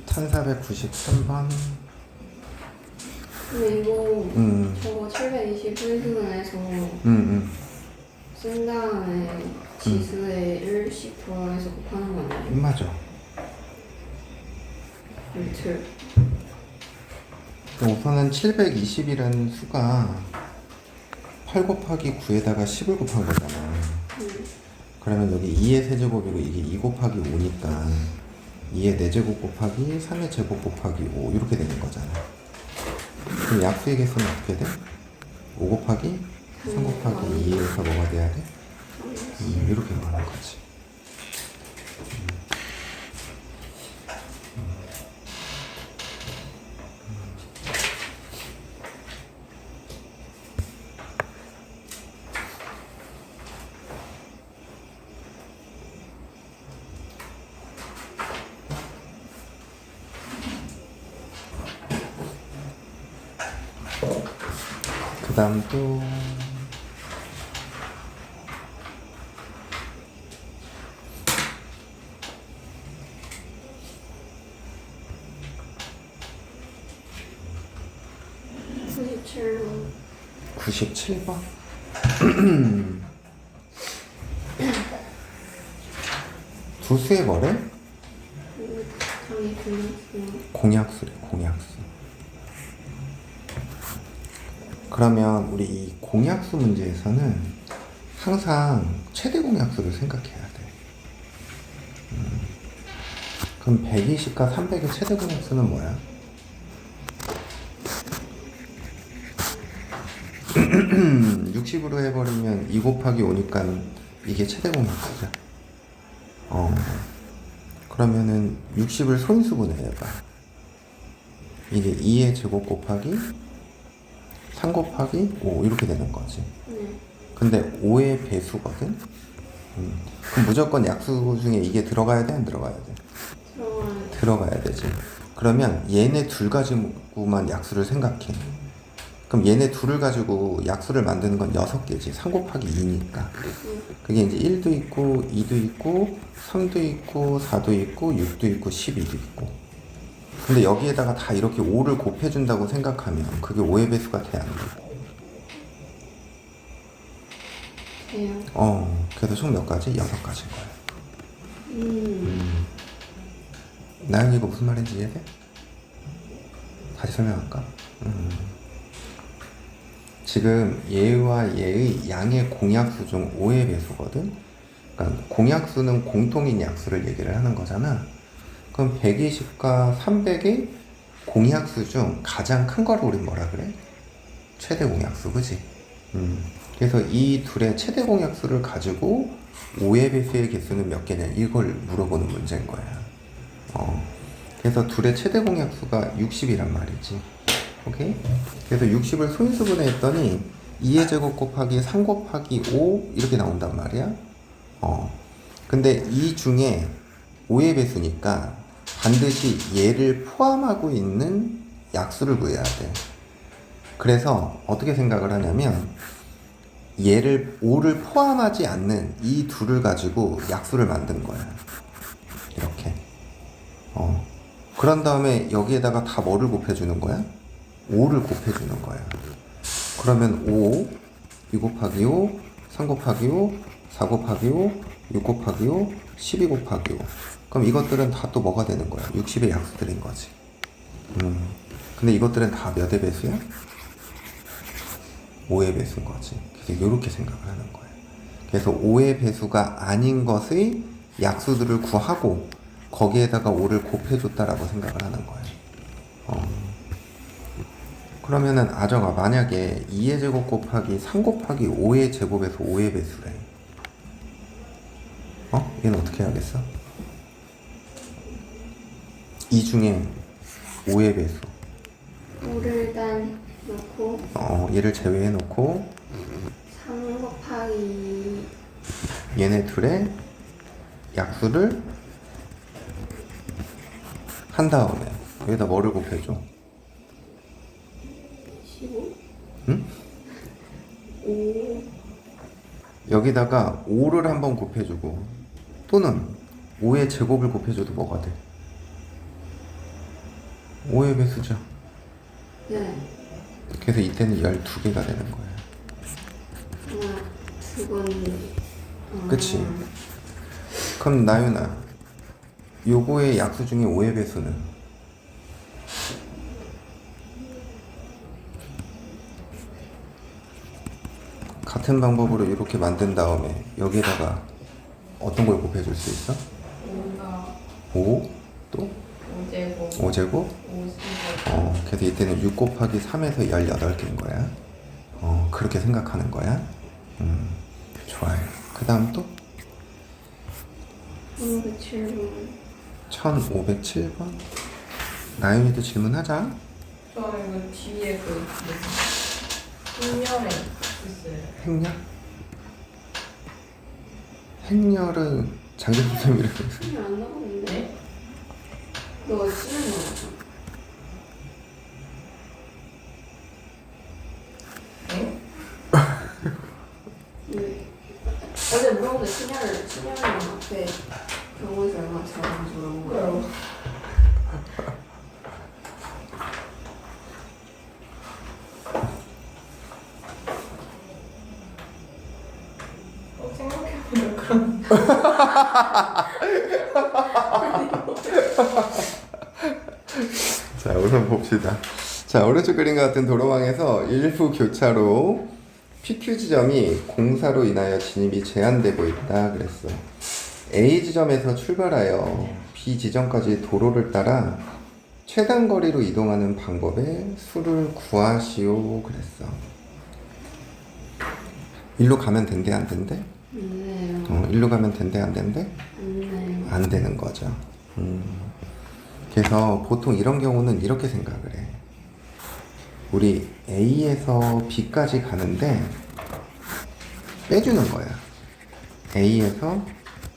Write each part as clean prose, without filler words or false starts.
1493번. 근데 이거 저거 720분수분해서 쓴 다음에 지수에 1씩 더해서 곱하는 거 아니에요? 맞아. 루트. 우선은 720이라는 수가 8 곱하기 9에다가 10을 곱한 거잖아. 그러면 여기 2의 세제곱이고 이게 2 곱하기 5니까 2의 4제곱 곱하기 3의 제곱 곱하기 5 이렇게 되는 거잖아. 그럼 약수의 개수는 어떻게 돼? 5 곱하기 3 곱하기 2에서 뭐가 돼야 돼? 이렇게 가는 거지. 그 다음 또 번 97번. 두수의 뭐래? 당연히 공약수. 공약수래, 공약수. 그러면 우리 이 공약수 문제에서는 항상 최대 공약수를 생각해야 돼. 그럼 120과 300의 최대 공약수는 뭐야? 60으로 해버리면 2 곱하기 5니까 이게 최대 공약수죠. 그러면은 60을 소인수분해 해봐. 이게 2의 제곱 곱하기 3 곱하기 5 이렇게 되는 거지. 근데 5의 배수거든? 그럼 무조건 약수 중에 이게 들어가야 돼? 안 들어가야 돼? 들어가야 되지. 그러면 얘네 둘 가지고만 약수를 생각해. 그럼 얘네 둘을 가지고 약수를 만드는 건 6개지. 3 곱하기 2니까. 그게 이제 1도 있고, 2도 있고, 3도 있고, 4도 있고, 6도 있고, 12도 있고. 근데 여기에다가 다 이렇게 5를 곱해준다고 생각하면 그게 5의 배수가 돼, 안 돼? 돼요. 그래서 총 몇 가지? 6가지인 거야. 나연 이거 무슨 말인지 이해돼? 다시 설명할까? 지금 얘와 얘의 양의 공약수 중 5의 배수거든? 그러니까 공약수는 공통인 약수를 얘기를 하는 거잖아. 그럼 120과 300의 공약수 중 가장 큰 거를 우린 뭐라 그래? 최대 공약수, 그지? 그래서 이 둘의 최대 공약수를 가지고 5의 배수의 개수는 몇 개냐 이걸 물어보는 문제인 거야. 그래서 둘의 최대 공약수가 60이란 말이지. 오케이? 그래서 60을 소인수분해 했더니 2의 제곱 곱하기 3 곱하기 5 이렇게 나온단 말이야. 근데 이 중에 5의 배수니까 반드시 얘를 포함하고 있는 약수를 구해야 돼. 그래서 어떻게 생각을 하냐면 얘를 5를 포함하지 않는 이 둘을 가지고 약수를 만든 거야. 이렇게. 그런 다음에 여기에다가 다 뭐를 곱해주는 거야? 5를 곱해주는 거야. 그러면 5, 2 곱하기 5, 3 곱하기 5, 4 곱하기 5, 6 곱하기 5, 12 곱하기 5. 그럼 이것들은 다 또 뭐가 되는 거야? 60의 약수들인 거지. 근데 이것들은 다 몇의 배수야? 5의 배수인 거지. 그래서 이렇게 생각을 하는 거야. 그래서 5의 배수가 아닌 것의 약수들을 구하고 거기에다가 5를 곱해줬다라고 생각을 하는 거야. 그러면은 아정아 만약에 2의 제곱 곱하기 3 곱하기 5의 제곱에서 5의 배수래. 얘는 어떻게 해야겠어? 이 중에 5의 배수. 5를 일단 놓고 얘를 제외해 놓고 3 곱하기 얘네 둘의 약수를 한 다음에 여기다 뭐를 곱해줘? 15? 응? 5. 여기다가 5를 한번 곱해주고 또는 5의 제곱을 곱해줘도 뭐가 돼? 5의 배수죠. 네. 그래서 이때는 12개가 되는 거예요. 두 번. 그치? 그럼 나윤아, 요거의 약수 중에 5의 배수는? 같은 방법으로 이렇게 만든 다음에 여기다가 어떤 걸 곱해줄 수 있어? 5? 또? 5제곱. 5제곱? 50제곱. 그래서 이때는 6 곱하기 3에서 18개인 거야. 그렇게 생각하는 거야. 좋아요. 그 다음 또? 1507번. 1507번. 나윤이도 질문하자. 저 이거 뒤에 흰열에 있어요. 행렬? 행렬은 장기 선생님이라고 해서. 신이 안 나오는데? 네? 너 쓰는 거 같아. 네? 네. 어제 물어본데 신혈이랑 앞에 병원에서 얼마 잘하는지 물어본 거예요. 생각해보면 그런. 자, 우선 봅시다. 자, 오른쪽 그림과 같은 도로망에서 일부 교차로 PQ 지점이 공사로 인하여 진입이 제한되고 있다 그랬어. A 지점에서 출발하여 B 지점까지 도로를 따라 최단 거리로 이동하는 방법의 수를 구하시오 그랬어. 일로 가면 된대 안 된대? 네. 일로 가면 된대 안 된대? 네. 안 되는 거죠. 그래서 보통 이런 경우는 이렇게 생각을 해. 우리 A에서 B까지 가는데 빼주는 거야. A에서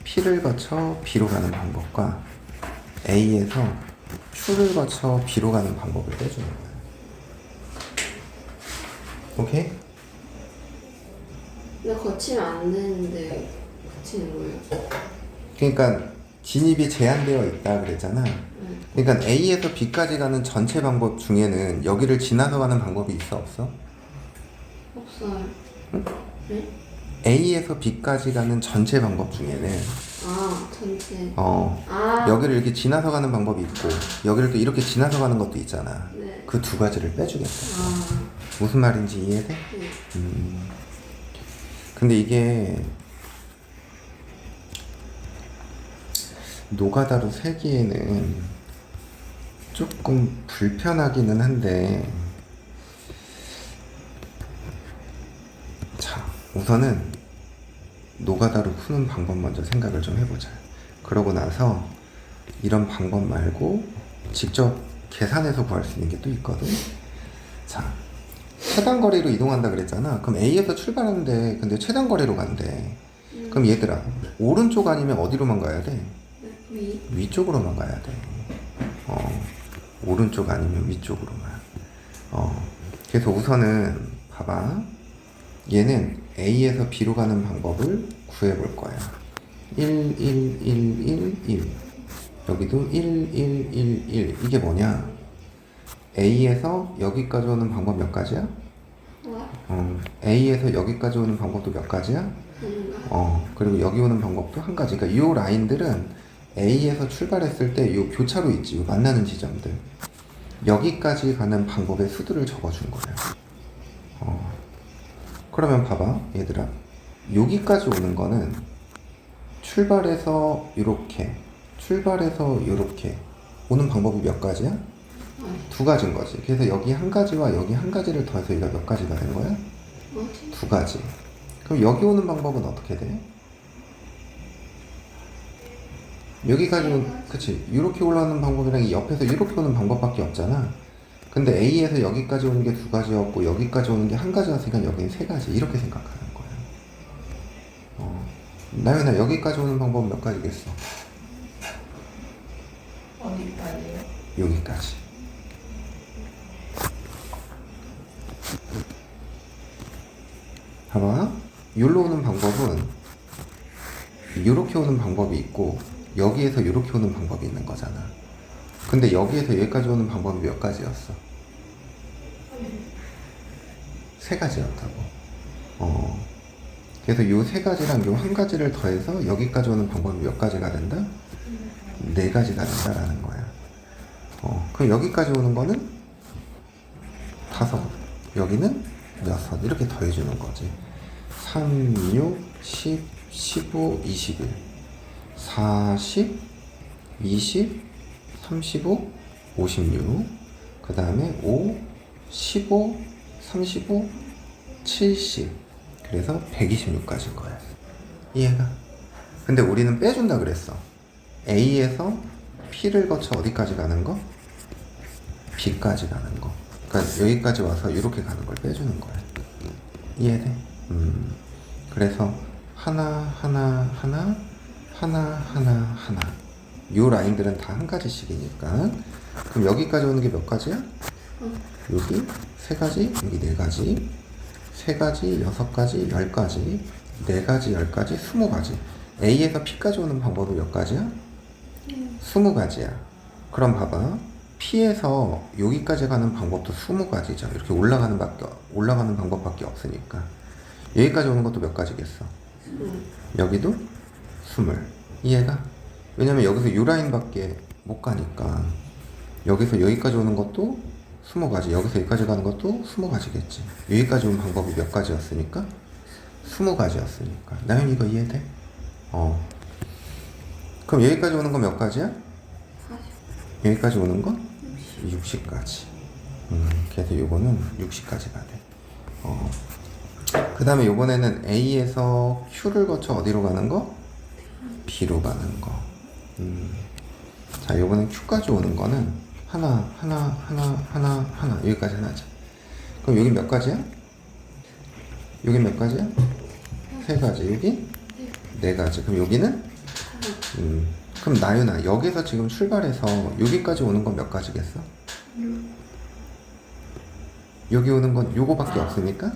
P를 거쳐 B로 가는 방법과 A에서 Q를 거쳐 B로 가는 방법을 빼주는 거야. 오케이? 근데 거치면 안 되는데 거치는 거예요? 그러니까 진입이 제한되어 있다 그랬잖아. 그러니까 A에서 B까지 가는 전체 방법 중에는 여기를 지나서 가는 방법이 있어 없어? 없어요. 응? 네? A에서 B까지 가는 전체 방법 중에는 전체. 여기를 이렇게 지나서 가는 방법이 있고 여기를 또 이렇게 지나서 가는 것도 있잖아. 네. 그 두 가지를 빼주겠다. 무슨 말인지 이해돼? 네. 근데 이게 노가다로 세기에는 조금 불편하기는 한데, 자, 우선은 노가다로 푸는 방법 먼저 생각을 좀 해보자. 그러고 나서 이런 방법 말고 직접 계산해서 구할 수 있는 게 또 있거든. 자, 최단 거리로 이동한다 그랬잖아. 그럼 A에서 출발하는데 근데 최단 거리로 간대. 그럼 얘들아, 오른쪽 아니면 어디로만 가야 돼? 위. 위쪽으로만 가야 돼. 오른쪽 아니면 위쪽으로만. 그래서 우선은 봐봐. 얘는 A에서 B로 가는 방법을 구해볼 거야. 1, 1, 1, 1, 1. 여기도 1, 1, 1, 1. 이게 뭐냐? A에서 여기까지 오는 방법 몇 가지야? A에서 여기까지 오는 방법도 몇 가지야? 그리고 여기 오는 방법도 한 가지. 그러니까 이 라인들은 A에서 출발했을 때 이 교차로 있지, 요 만나는 지점들. 여기까지 가는 방법의 수들을 적어준 거예요. 그러면 봐봐, 얘들아. 여기까지 오는 거는 출발해서 이렇게, 출발해서 이렇게 오는 방법이 몇 가지야? 두 가지인 거지. 그래서 여기 한 가지와 여기 한 가지를 더해서 여기가 몇 가지가 된 거야? 뭐지? 두 가지. 그럼 여기 오는 방법은 어떻게 돼? 여기까지 오는, 그치? 이렇게 올라오는 방법이랑 이 옆에서 이렇게 오는 방법밖에 없잖아. 근데 A에서 여기까지 오는 게 두 가지였고 여기까지 오는 게 한 가지였으니까 여기는 세 가지. 이렇게 생각하는 거야. 나연아, 여기까지 오는 방법은 몇 가지겠어? 어디까지요? 여기까지. 봐봐. 여기로 오는 방법은 이렇게 오는 방법이 있고 여기에서 이렇게 오는 방법이 있는 거잖아. 근데 여기에서 여기까지 오는 방법이 몇 가지였어? 세 가지였다고. 그래서 요 세 가지랑 요 한 가지를 더해서 여기까지 오는 방법이 몇 가지가 된다? 네 가지가 된다라는 거야. 그럼 여기까지 오는 거는 5, 여기는 6 이렇게 더해주는 거지. 3, 6, 10, 15, 21, 40, 20, 35, 56, 그 다음에 5, 15, 35, 70, 그래서 126까지인 거야. 이해가? 근데 우리는 빼준다 그랬어. A에서 P를 거쳐 어디까지 가는 거? B까지 가는 거. 그러니까 여기까지 와서 이렇게 가는 걸 빼주는 거야. 이해돼? 그래서 하나 요 라인들은 다 한 가지씩이니까 그럼 여기까지 오는 게 몇 가지야? 여기 3가지, 여기 4가지, 3가지, 6가지, 10가지, 4가지, 10가지, 20가지. A에서 P까지 오는 방법이 몇 가지야? 20가지야. 그럼 봐봐. P에서 여기까지 가는 방법도 20가지죠. 이렇게 올라가는 방법밖에 없으니까. 여기까지 오는 것도 몇 가지겠어? 여기도 20. 이해가? 왜냐면 여기서 이 라인밖에 못 가니까 여기서 여기까지 오는 것도 20가지, 여기서 여기까지 가는 것도 20가지겠지. 여기까지 온 방법이 몇 가지였으니까? 20가지였으니까. 나연 이거 이해돼? 그럼 여기까지 오는 건 몇 가지야? 40. 여기까지 오는 건? 60가지. 그래서 요거는 60가지가 돼. 그 다음에 요번에는 A에서 Q를 거쳐 어디로 가는 거? B로 가는 거. 자, 요번엔 Q까지 오는 거는 하나 여기까지 하나죠. 그럼 여기 몇 가지야? 여기 몇 가지야? 3가지. 여기 4가지. 그럼 여기는? 그럼 나윤아, 여기서 지금 출발해서 여기까지 오는 건 몇 가지겠어? 여기 오는 건 요거밖에 없으니까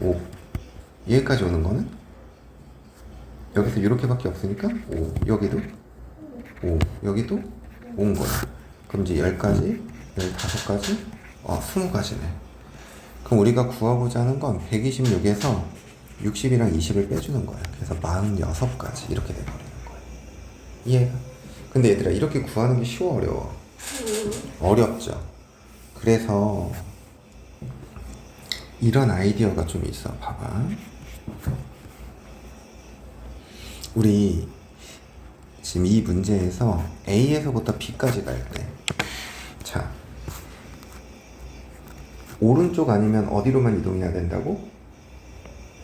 5. 여기까지 오는 거는? 여기서 이렇게밖에 없으니까 5. 여기도 5. 여기도 5인 거야. 그럼 이제 10가지, 15가지, 20가지네. 그럼 우리가 구하고자 하는 건 126에서 60이랑 20을 빼주는 거야. 그래서 46가지 이렇게 돼버리는 거야. 이해가? 근데 얘들아, 이렇게 구하는 게 쉬워, 어려워? 어렵죠. 그래서 이런 아이디어가 좀 있어. 봐봐. 우리 지금 이 문제에서 A에서부터 B까지 갈 때, 자, 오른쪽 아니면 어디로만 이동해야 된다고?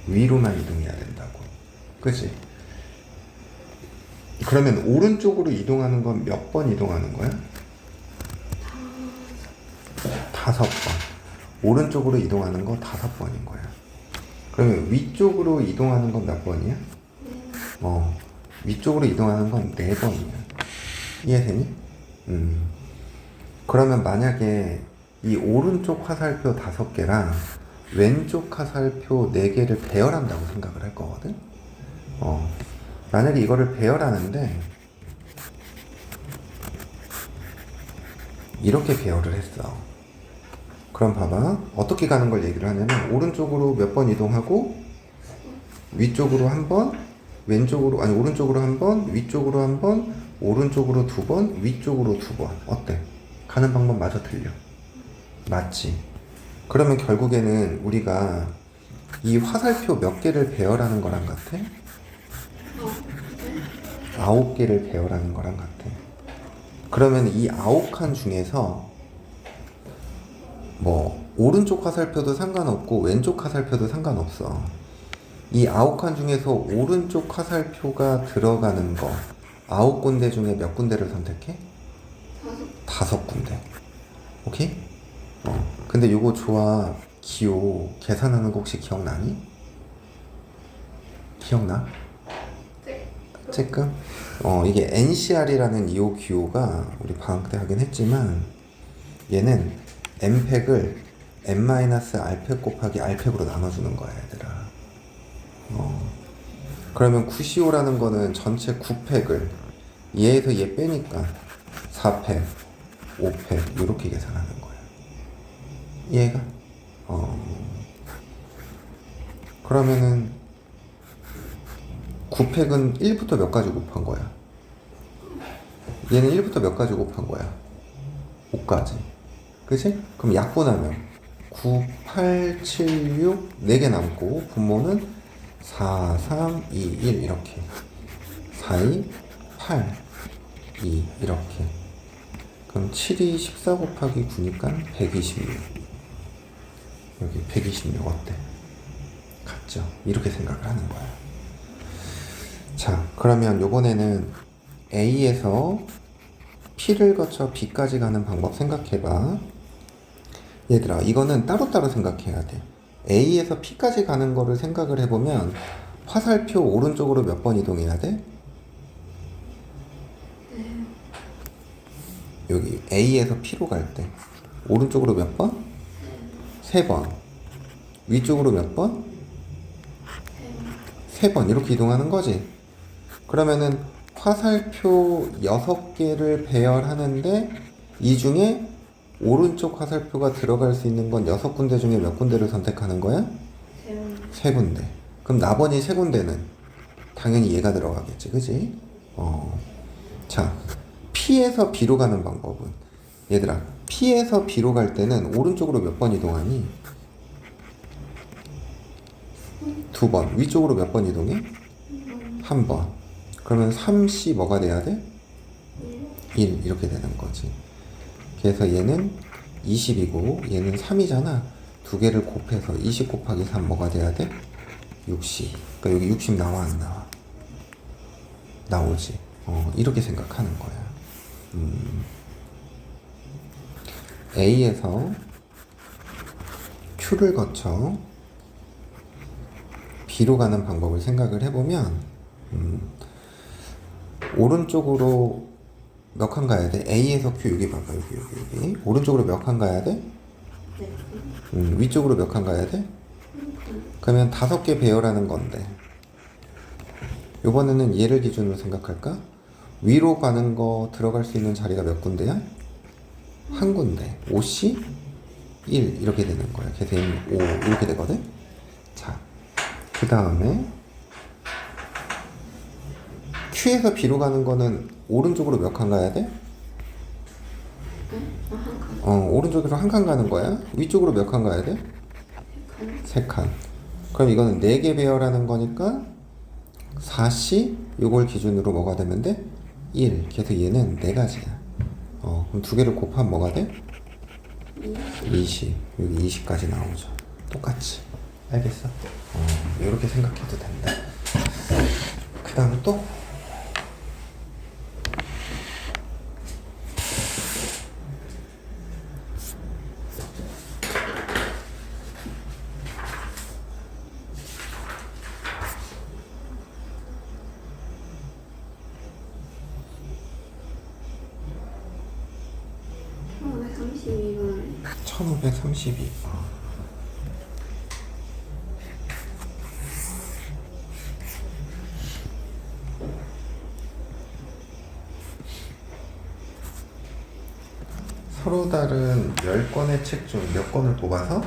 위로만 이동해야 된다고. 그치? 그러면 오른쪽으로 이동하는 건 몇 번 이동하는 거야? 5번. 오른쪽으로 이동하는 거 5번인 거야. 그러면 위쪽으로 이동하는 건 몇 번이야? 위쪽으로 이동하는 건 4번이야. 이해되니? 그러면 만약에 이 오른쪽 화살표 5개랑 왼쪽 화살표 4개를 배열한다고 생각을 할 거거든? 만약에 이거를 배열하는데 이렇게 배열을 했어. 그럼 봐봐. 어떻게 가는 걸 얘기를 하냐면 오른쪽으로 몇 번 이동하고 위쪽으로 한 번, 왼쪽으로, 아니 오른쪽으로 한 번, 위쪽으로 한 번, 오른쪽으로 2번, 위쪽으로 2번. 어때? 가는 방법 마저 틀려. 맞지? 그러면 결국에는 우리가 이 화살표 몇 개를 배열하는 거랑 같아? 9개를 배열하는 거랑 같아. 그러면 이 9칸 중에서 뭐 오른쪽 화살표도 상관없고 왼쪽 화살표도 상관없어. 이 9칸 중에서 오른쪽 화살표가 들어가는 거 9군데 중에 몇 군데를 선택해? 5군데. 오케이? 근데 요거 조합 기호 계산하는 거 혹시 기억나니? 기억나? 쬐끔? 이게 NCR이라는 이호 기호가 우리 방학 때 하긴 했지만 얘는 M팩을 M-R팩 곱하기 R팩으로 나눠주는 거야, 얘들아. 그러면 9CO 라는 거는 전체 9팩을 얘에서 얘 빼니까 4팩, 5팩 이렇게 계산하는 거야. 이해가? 그러면은 9팩은 1부터 몇 가지 곱한 거야? 얘는 1부터 몇 가지 곱한 거야? 5까지. 그치? 그럼 약분하면 9, 8, 7, 6 4개 남고 분모는 4, 3, 2, 1 이렇게 4, 2, 8, 2 이렇게. 그럼 7이 14 곱하기 9니까 126. 여기 126 어때? 같죠? 이렇게 생각을 하는 거야. 자, 그러면 요번에는 A에서 P를 거쳐 B까지 가는 방법 생각해봐. 얘들아, 이거는 따로따로 생각해야 돼. A에서 P까지 가는 거를 생각을 해보면 화살표 오른쪽으로 몇 번 이동해야 돼? 여기 A에서 P로 갈 때 오른쪽으로 몇 번? 3번. 위쪽으로 몇 번? 3번. 이렇게 이동하는 거지. 그러면은 화살표 6개를 배열하는데 이 중에 오른쪽 화살표가 들어갈 수 있는 건 6군데 중에 몇 군데를 선택하는 거야? 3군데. 그럼 나머지 3군데는 당연히 얘가 들어가겠지, 그지? 자, P에서 B로 가는 방법은, 얘들아, P에서 B로 갈 때는 오른쪽으로 몇 번 이동하니? 2번. 위쪽으로 몇 번 이동해? 1번. 그러면 3C 뭐가 돼야 돼? 1 이렇게 되는 거지. 그래서 얘는 20이고 얘는 3이잖아. 두 개를 곱해서 20 곱하기 3 뭐가 돼야 돼? 60. 그러니까 여기 60 나와 안 나와? 나오지. 이렇게 생각하는 거야. A에서 Q를 거쳐 B로 가는 방법을 생각을 해보면 오른쪽으로 몇 칸 가야 돼? A에서 Q 여기 봐봐. 여기 오른쪽으로 몇 칸 가야 돼? 위쪽으로 몇 칸 가야 돼? 그러면 5개 배열하는 건데 요번에는 얘를 기준으로 생각할까? 위로 가는 거 들어갈 수 있는 자리가 몇 군데야? 한 군데. 5C 1 이렇게 되는 거야. 그래서 얘는 5 이렇게 되거든. 자, 그 다음에 Q에서 B로 가는 거는 오른쪽으로 몇 칸 가야 돼? 오른쪽으로 한 칸 가는 거야. 위쪽으로 몇 칸 가야 돼? 3칸. 그럼 이거는 4개 배열하는 거니까 4C 요걸 기준으로 뭐가 되면 돼? 1. 그래서 얘는 4가지야. 그럼 2개를 곱하면 뭐가 돼? 20. 여기 20까지 나오죠. 똑같이. 알겠어? 이렇게 생각해도 된다. 그 다음 또? 네, 32번. 1532. 서로 다른 10권의 책 중 몇 권을 뽑아서?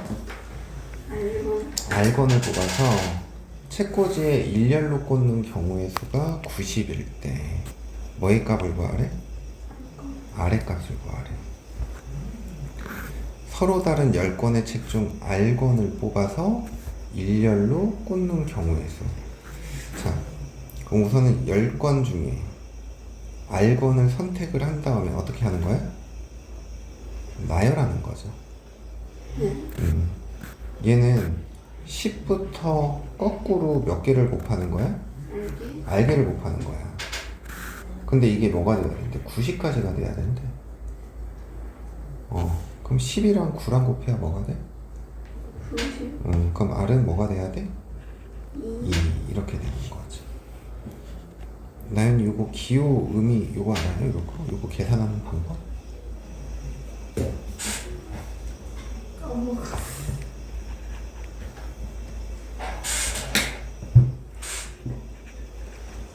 R권을 뽑아서 책꽂이에 일렬로 꽂는 경우의 수가 90일 때 뭐의 값을 구하래? R의 값을 구하래. 서로 다른 10권의 책 중 R권을 뽑아서 일렬로 꽂는 경우의 수. 자, 그럼 우선은 10권 중에 R권을 선택을 한 다음에 어떻게 하는 거야? 나열하는 거죠. 얘는 10부터 거꾸로 몇 개를 곱하는 거야? 알개를 곱하는 거야. 근데 이게 뭐가 돼야 되는데? 90까지가 돼야 되는데. 그럼 10이랑 9랑 곱해야 뭐가 돼? 90. 그럼 R은 뭐가 돼야 돼? 2 이렇게 되는 거지. 나연 요거 기호 의미 요거 알아요? 요거 계산하는 방법?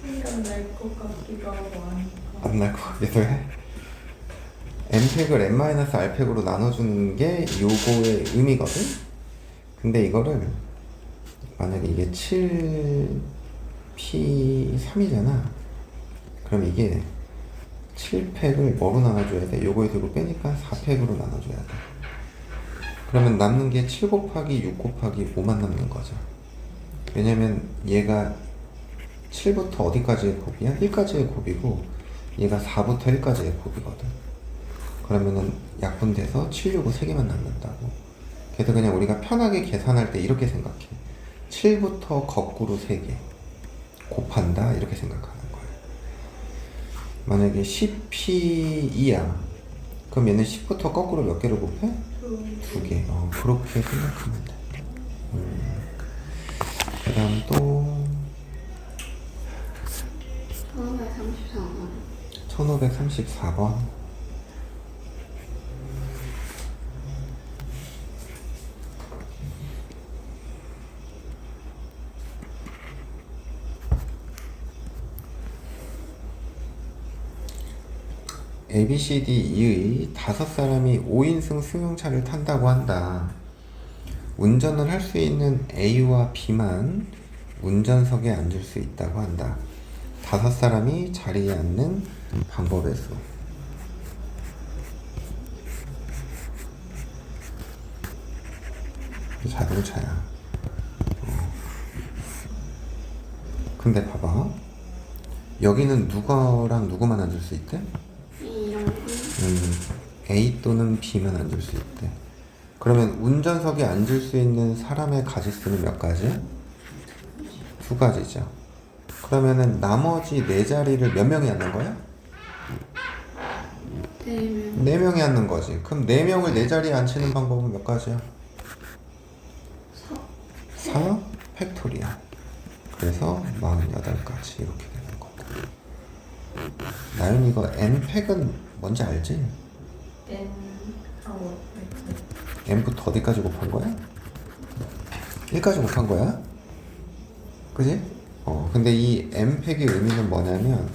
생각날 것 같기도 하고 아니까. 안 날 거 같기도 해. n팩을 n-r팩으로 나눠주는 게 요거의 의미거든? 근데 이거를 만약에 이게 7p3이잖아. 그럼 이게 7팩을 뭐로 나눠줘야 돼? 요거에 들고 빼니까 4팩으로 나눠줘야 돼. 그러면 남는 게 7 곱하기 6 곱하기 5만 남는 거죠. 왜냐면 얘가 7부터 어디까지의 곱이야? 1까지의 곱이고 얘가 4부터 1까지의 곱이거든. 그러면은 약분돼서 7, 6은 3개만 남는다고. 그래서 그냥 우리가 편하게 계산할 때 이렇게 생각해. 7부터 거꾸로 3개 곱한다 이렇게 생각하는 거야. 만약에 10p2야. 그럼 얘는 10부터 거꾸로 몇 개를 곱해? 2개. 그렇게 생각하면 돼. 그 다음 또 1534번. 1534번. ABCDE의 5사람이 5인승 승용차를 탄다고 한다. 운전을 할 수 있는 A와 B만 운전석에 앉을 수 있다고 한다. 5사람이 자리에 앉는 방법의 수. 자동차야. 근데 봐봐. 여기는 누구랑 누구만 앉을 수 있대? A 또는 B만 앉을 수 있대. 그러면 운전석에 앉을 수 있는 사람의 가지수는 몇 가지? 2가지죠. 그러면은 나머지 4자리를 몇 명이 앉는 거야? 4명. 4명이 앉는 거지. 그럼 4명을 4자리에 앉히는 방법은 몇 가지야? 4 팩토리얼. 그래서 48가지 이렇게 되는 거고. 나연 이거 n팩은 뭔지 알지? n부터 어디까지 곱한 거야? 1까지 곱한 거야? 그지? 근데 이 n팩의 의미는 뭐냐면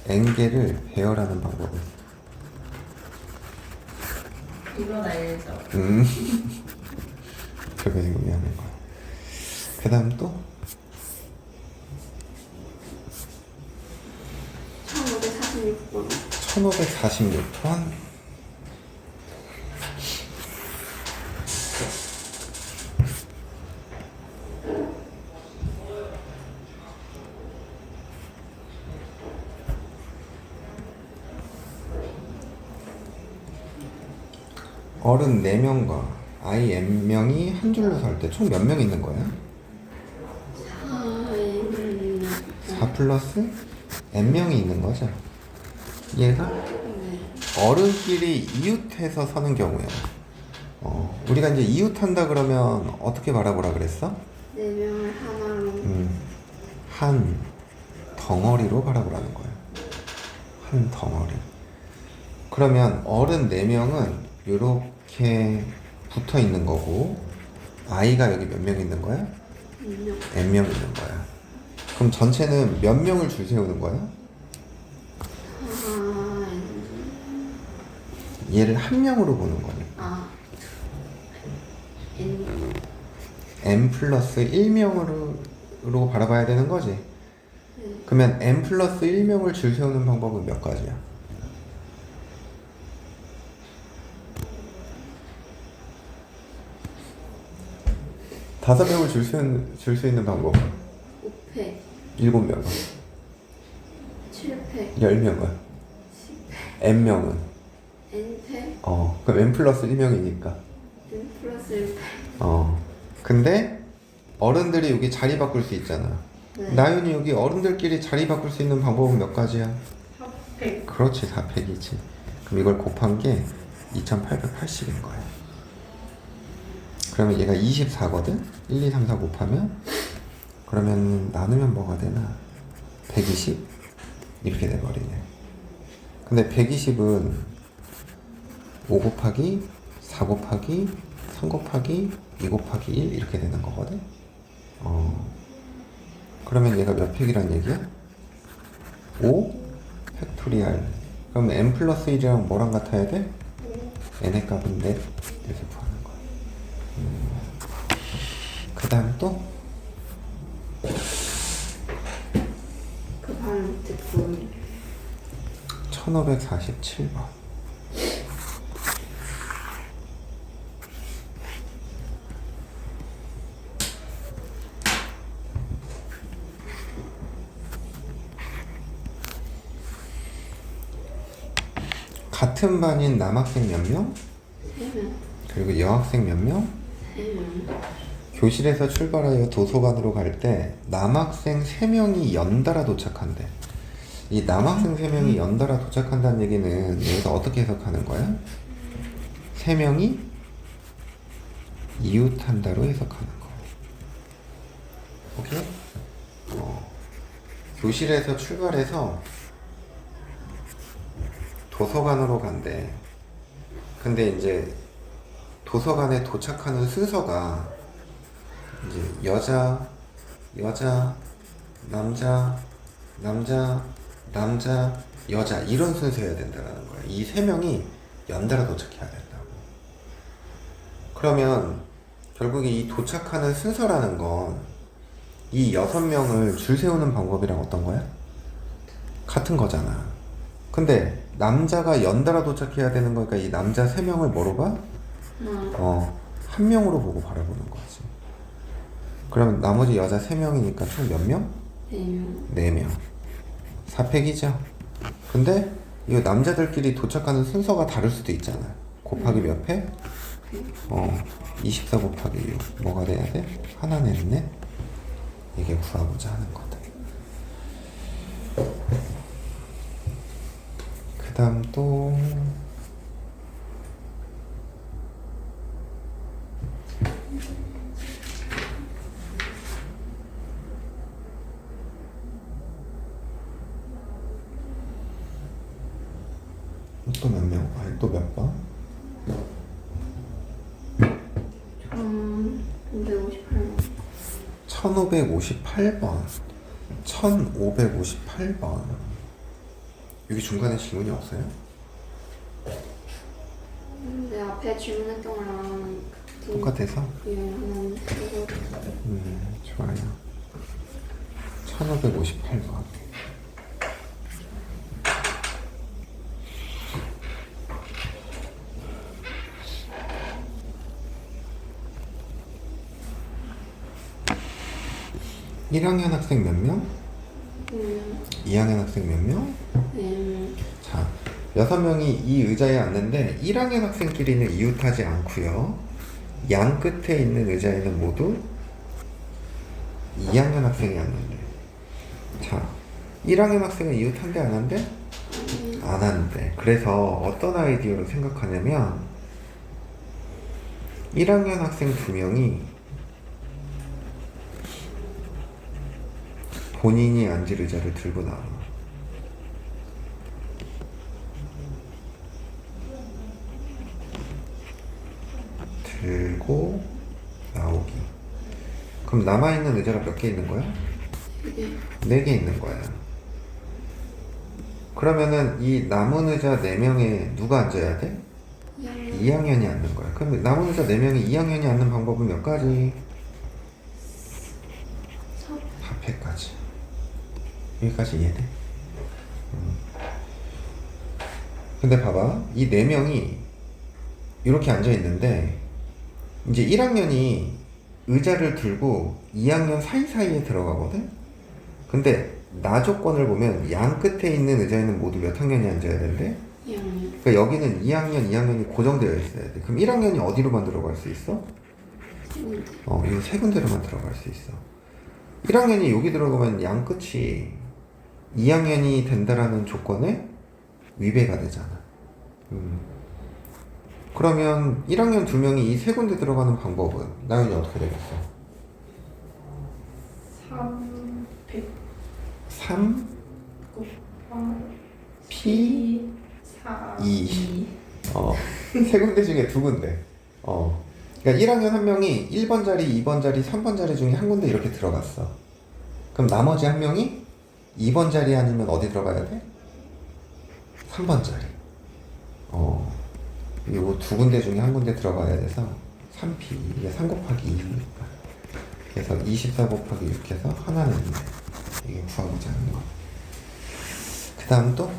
n개를 배열하는 방법이야. 이건 알죠. 그게 의미하는 거야. 그 다음 또 1546번. 1546번. 어른 4명과 아이 n명이 한 줄로 설 때 총 몇 명 있는 거야? 4 플러스 n명이 있는 거죠. 얘가 어른끼리 이웃해서 서는 경우에 우리가 이제 이웃한다 그러면 어떻게 바라보라 그랬어? 4명을 하나로. 한 덩어리로 바라보라는 거야. 한 덩어리. 그러면 어른 4명은 이렇게 붙어 있는 거고 아이가 여기 몇 명 있는 거야? n명 있는 거야. 그럼 전체는 몇 명을 줄 세우는 거야? 얘를 한 명으로 보는 거니까 n 플러스 1명으로 바라봐야 되는 거지. 그러면 n 플러스 1명을 줄 세우는 방법은 몇 가지야? 다섯 명을 줄 수 있는 방법은? 5팩. 7명은? 7팩. 10명은? n명은? n팩. 그럼 n 플러스 1명이니까. n 플러스 1팩. 근데 어른들이 여기 자리 바꿀 수 있잖아. 네. 나윤이 여기 어른들끼리 자리 바꿀 수 있는 방법은 몇 가지야? 4팩. 그렇지, 4팩이지. 그럼 이걸 곱한 게 2880인 거야. 그러면 얘가 24거든? 1, 2, 3, 4 곱하면 그러면 나누면 뭐가 되나? 120? 이렇게 돼버리네. 근데 120은 5 곱하기 4 곱하기 3 곱하기 2 곱하기 1 이렇게 되는 거거든? 그러면 얘가 몇 팩이란 얘기야? 5 팩토리얼. 풀이할. 그럼 n 플러스 1이랑 뭐랑 같아야 돼? n의 값은 넷 이렇게 구하는 거야. 그 다음 또 그 바로 밑에 분 1547번. 같은 반인 남학생 몇 명? 3명 그리고 여학생 몇 명? 3명 교실에서 출발하여 도서관으로 갈 때 남학생 3명이 연달아 도착한대. 이 남학생 3명이 연달아 도착한다는 얘기는 여기서 어떻게 해석하는 거야? 3명이 이웃한다로 해석하는 거야. 오케이? 교실에서 출발해서 도서관으로 간대. 근데 이제 도서관에 도착하는 순서가 이제 여자, 남자, 여자 이런 순서여야 된다는 거야. 이 3명이 연달아 도착해야 된다고. 그러면 결국에 이 도착하는 순서라는 건 이 6명을 줄 세우는 방법이랑 어떤 거야? 같은 거잖아. 근데 남자가 연달아 도착해야 되는 거니까 이 남자 3명을 뭐로 봐? 한 명으로 보고 바라보는 거지. 그러면 나머지 여자 3명이니까 총 몇 명? 4명 4명. 4팩이죠. 근데 이 남자들끼리 도착하는 순서가 다를 수도 있잖아. 곱하기 몇 팩? 24 곱하기 6. 뭐가 돼야 돼? 하나 냈네? 이게 구하고자 하는 거다. 그 다음 또 또 몇 명? 아니 또 몇 번? 1558번 1558번. 여기 중간에 질문이 없어요? 근데 앞에 질문했던 거랑 똑같아서? 예, 하나는 그거 좋아요. 1558번. (1학년) 학생 몇 명? 2학년 학생 몇 명? 4명 자, 6명이 이 의자에 앉는데 1학년 학생끼리는 이웃하지 않고요. 양 끝에 있는 의자에는 모두 2학년 학생이 앉는데. 자, 1학년 학생은 이웃한대 안 한대? 안 한대. 그래서 어떤 아이디어로 생각하냐면 1학년 학생 2명이 본인이 앉을 의자를 들고 나와. 들고 나오기. 그럼 남아있는 의자가 몇 개 있는 거야? 4개 있는 거야. 그러면은 이 남은 의자 4명에 누가 앉아야 돼? 2학년이 앉는 거야. 그럼 남은 의자 4명이 2학년이 앉는 방법은 몇 가지? 4패까지. 여기까지 이해돼? 근데 봐봐. 이 4명이 이렇게 앉아있는데 이제 1학년이 의자를 들고 2학년 사이사이에 들어가거든? 근데 나 조건을 보면 양 끝에 있는 의자에는 모두 몇 학년이 앉아야 된대? 2학년 그러니까 여기는 2학년, 2학년이 고정되어 있어야 돼. 그럼 1학년이 어디로만 들어갈 수 있어? 이 세 군데로만 들어갈 수 있어. 1학년이 여기 들어가면 양 끝이 2학년이 된다라는 조건에 위배가 되잖아. 그러면 1학년 2명이 이 세 군데 들어가는 방법은 나연이 어떻게 되겠어? 300 3 곱하기 P 4 2 세 군데 중에 두 군데. 그러니까 1학년 한 명이 1번 자리, 2번 자리, 3번 자리 중에 한 군데 이렇게 들어갔어. 그럼 나머지 한 명이 2번 자리 아니면 어디 들어가야 돼? 3번짜리. 요 두 군데 중에 한 군데 들어가야 돼서 3p, 이게 3 곱하기 2니까. 그래서 24 곱하기 6 해서 하나는 있네. 이게 구하고자 하는 거. 그 다음 또?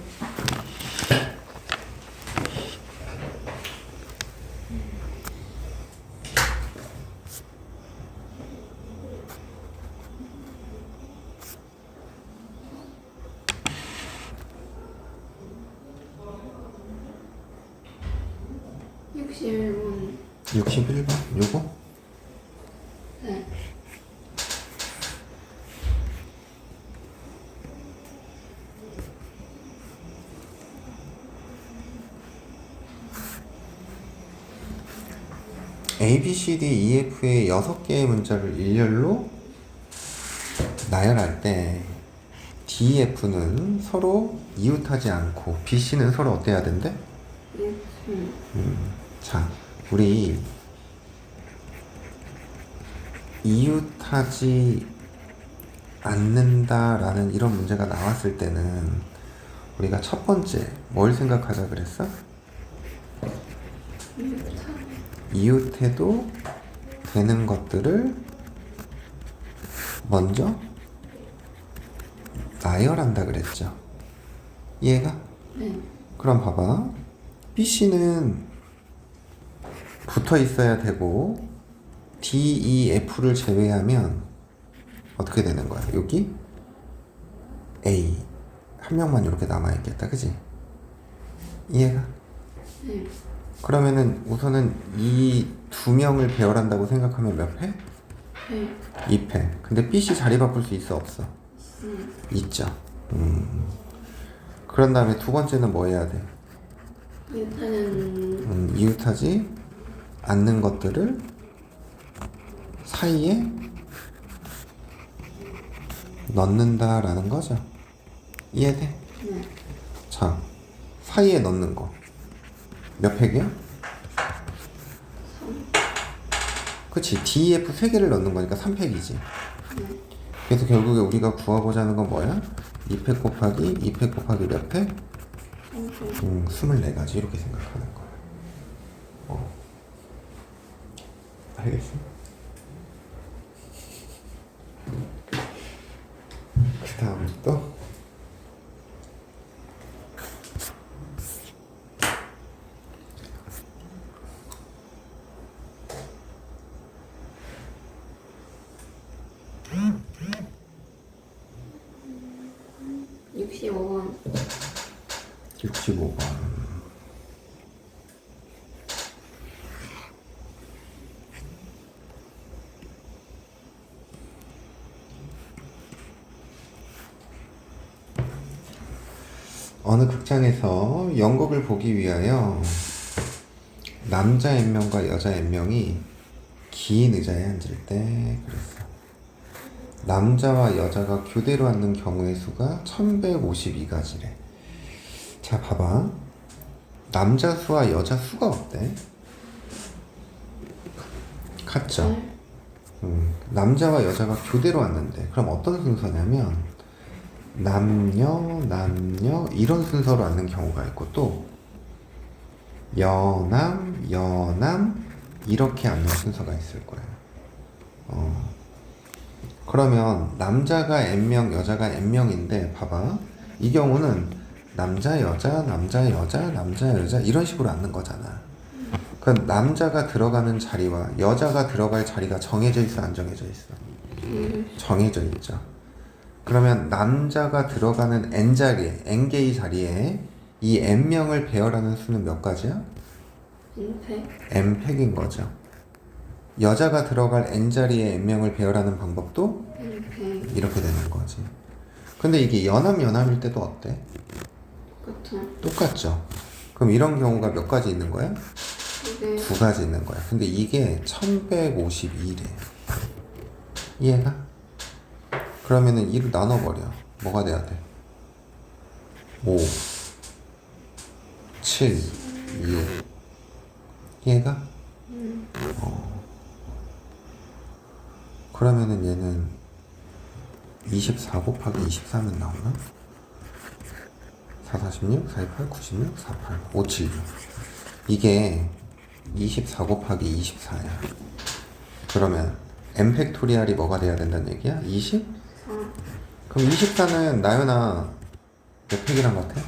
(61번) 61번? 요거? 네. A, B, C, D, E, F의 6개의 문자를 일렬로 나열할 때 D, F는 서로 이웃하지 않고 B, C는 서로 어때야 된대? 자, 우리 이웃하지 않는다라는 이런 문제가 나왔을 때는 우리가 첫 번째 뭘 생각하자 그랬어? 이웃해도 되는 것들을 먼저 나열한다 그랬죠. 이해가? 네. 그럼 봐봐. BC는 붙어 있어야 되고 D, E, F를 제외하면 어떻게 되는 거야? 여기 A 한 명만 이렇게 남아있겠다. 그지? 이해가? 네. 그러면은 우선은 이 두 명을 배열한다고 생각하면 몇 패? 네. 2패. 근데 BC 자리 바꿀 수 있어 없어? 있죠. 그런 다음에 두 번째는 뭐 해야 돼? 일단은 이웃하지 않는 것들을 사이에 넣는다라는 거죠. 이해돼? 네. 자, 사이에 넣는 거 몇 팩이야? 그치, DEF 3개를 넣는 거니까 3팩이지. 그래서 결국에 우리가 구하고자 하는 건 뭐야? 2팩 곱하기 2팩 곱하기 몇 팩? 24가지 이렇게 생각하는 거야. 알겠어? 그 다음 또? (65번) 65번. 어느 극장에서 연극을 보기 위하여 남자 N명과 여자 N명이 긴 의자에 앉을 때 그랬어. 남자와 여자가 교대로 앉는 경우의 수가 1152가지래. 자, 봐봐. 남자 수와 여자 수가 어때? 같죠? 남자와 여자가 교대로 앉는데 그럼 어떤 순서냐면 남녀, 남녀 이런 순서로 앉는 경우가 있고 또 여남, 여남 이렇게 앉는 순서가 있을 거야. 그러면 남자가 N명, 여자가 N명인데 봐봐. 이 경우는 남자, 여자, 남자, 여자, 남자, 여자 이런 식으로 앉는 거잖아. 그럼 남자가 들어가는 자리와 여자가 들어갈 자리가 정해져 있어, 안 정해져 있어? 정해져 있죠. 그러면 남자가 들어가는 N자리에, N개의 자리에 이 N명을 배열하는 수는 몇 가지야? N팩인 거죠. 여자가 들어갈 N자리에 N명을 배열하는 방법도 이렇게 되는 거지. 근데 이게 여남, 여남일 때도 어때? 똑같죠. 그럼 이런 경우가 몇 가지 있는 거야? 두 가지 있는 거야. 근데 이게 1152래. 이해가? 그러면은 2로 나눠버려. 뭐가 돼야 돼? 5, 7, 6. 이해가? 그러면은 얘는 24 곱하기 23은 나오나? 4, 46, 428, 96, 48, 576. 이게 24 곱하기 24야. 그러면 m 팩토리얼이 뭐가 돼야 된다는 얘기야? 20? 그럼 24는 나연아 몇 팩이란 것 같아?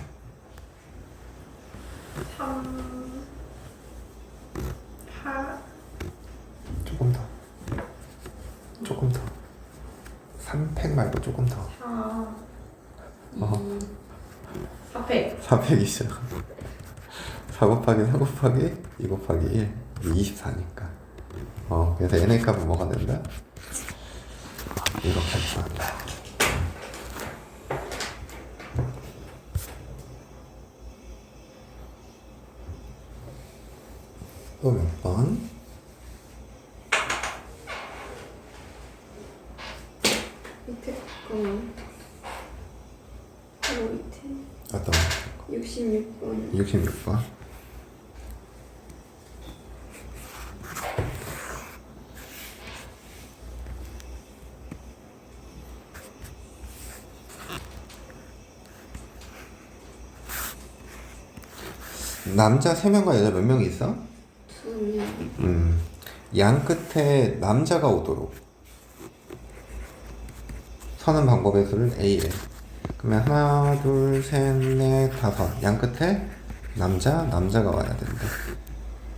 3 8 조금 더. 조금 더. 3팩 말고 조금 더. 4 4팩 4팩이죠. 4 곱하기 4 곱하기 2 곱하기 1. 24니까. 그래서 n의 값은 뭐가 된다? 이렇게 구한다. 또 몇 번? 밑에 거는 바로 밑에 어떤 거? 66번 66번. 남자 3명과 여자 몇 명이 있어? 2명 양 끝에 남자가 오도록 서는 방법의 수를 A래. 그러면 하나, 둘, 셋, 넷, 다섯. 양 끝에 남자가 와야 된대.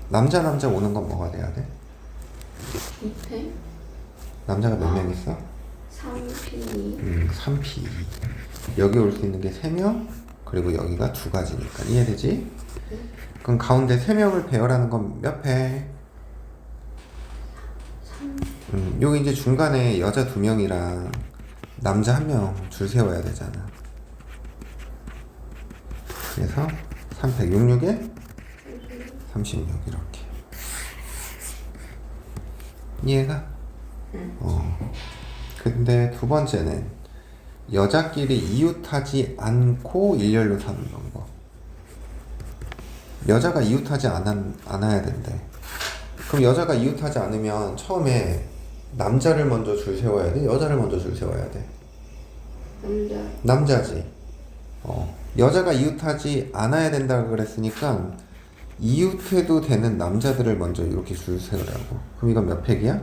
남자 오는 건 뭐가 돼야 돼? 2팩 남자가 몇 명 있어? 3P 3P. 여기 올 수 있는 게 3명, 그리고 여기가 2가지니까. 이해되지? 그럼 가운데 3명을 배열하는 건 몇 패? 여기 이제 중간에 여자 2명이랑 남자 1명 줄 세워야 되잖아. 그래서 3패 66에 36 이렇게. 이해가? 근데 두 번째는 여자끼리 이웃하지 않고 일렬로 사는 방법. 여자가 이웃하지 않아야 된대. 그럼 여자가 이웃하지 않으면 처음에 남자를 먼저 줄 세워야 돼? 여자를 먼저 줄 세워야 돼? 남자지. 여자가 이웃하지 않아야 된다고 그랬으니까 이웃해도 되는 남자들을 먼저 이렇게 줄 세우라고. 그럼 이건 몇 팩이야?